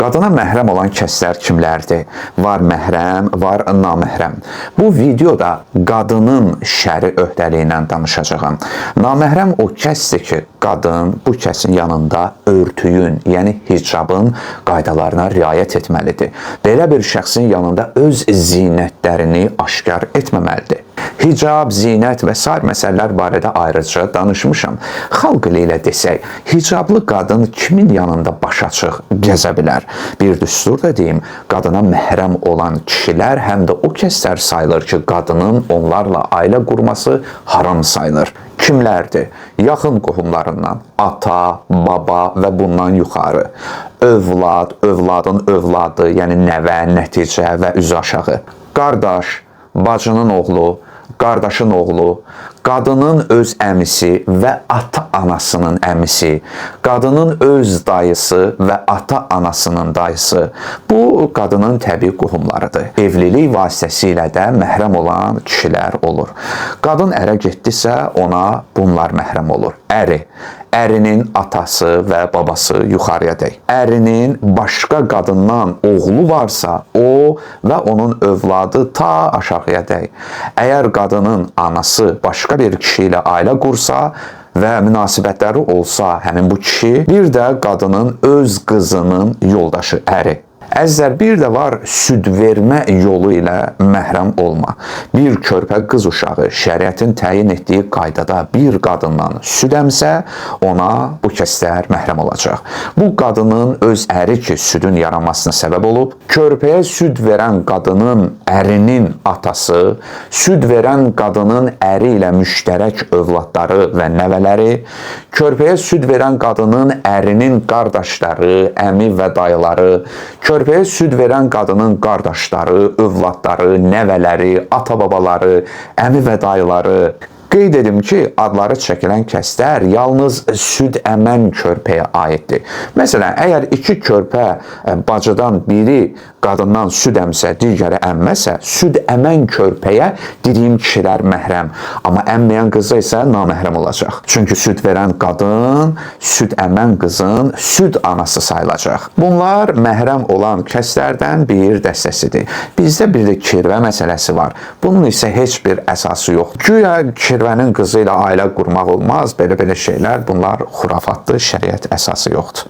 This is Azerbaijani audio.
Qadına məhrəm olan kəslər kimlərdir? Var məhrəm, var naməhrəm. Bu videoda qadının şəri öhdəliyindən danışacağam. Naməhrəm o kəsdir ki, qadın bu kəsin yanında örtüyün, yəni hicabın qaydalarına riayət etməlidir. Belə bir şəxsin yanında öz zinətlərini aşkar etməməlidir. Hicab, zinət və sair məsələlər barədə ayrıca danışmışam. Xalq ilə desək, hicablı qadın kimin yanında baş açıq gəzə bilər? Bir düstur da deyim, qadına məhrəm olan kişilər həm də o kəslər sayılır ki, qadının onlarla ailə qurması haram sayılır. Kimlərdir? Yaxın qohumlarından, ata, baba və bundan yuxarı. Övlad, övladın övladı, yəni nəvə, nəticə və üzü aşağı. Qardaş, bacının oğlu, qardaşın oğlu, qadının öz əmisi və ata-anasının əmisi, qadının öz dayısı və ata-anasının dayısı. Bu, qadının təbii qohumlarıdır. Evlilik vasitəsilə də məhrəm olan kişilər olur. Qadın ərə getdisə, ona bunlar məhrəm olur. Əri, ərinin atası və babası yuxarıya dək. Ərinin başqa qadından oğlu varsa, o və onun övladı ta aşağıya dək. Əgər qadının anası başqa bir kişi ilə ailə qursa və münasibətləri olsa həmin bu kişi, bir də qadının öz qızının yoldaşı əri. Əzizlər, bir də var süd vermə yolu ilə məhrəm olma. Bir körpə qız uşağı şəriətin təyin etdiyi qaydada bir qadından süd əmsə, ona bu kəslər məhrəm olacaq. Bu qadının öz əri ki, südün yaranmasına səbəb olub, körpəyə süd verən qadının ərinin atası, süd verən qadının əri ilə müştərək övladları və nəvələri, körpəyə süd verən qadının ərinin qardaşları, əmi və dayıları, körpəyə süd verən qadının qardaşları, övladları, nəvələri, ata-babaları, əmi və dayıları. Qeyd edim ki, adları çəkilən kəslər yalnız süd əmən körpəyə aiddir. Məsələn, əgər iki körpə bacıdan biri qadından süd əmsə, digəri əmməsə, süd əmən körpəyə dediyim kişilər məhrəm. Amma əmməyən qızı isə naməhrəm olacaq. Çünki süd verən qadın, süd əmən qızın süd anası sayılacaq. Bunlar məhrəm olan kəslərdən bir dəstəsidir. Bizdə bir də kirvə məsələsi var. Bunun isə heç bir əsası yoxdur. Güya kirvənin qızı ilə ailə qurmaq olmaz, belə şeylər, bunlar xurafatdır, şəriət əsası yoxdur.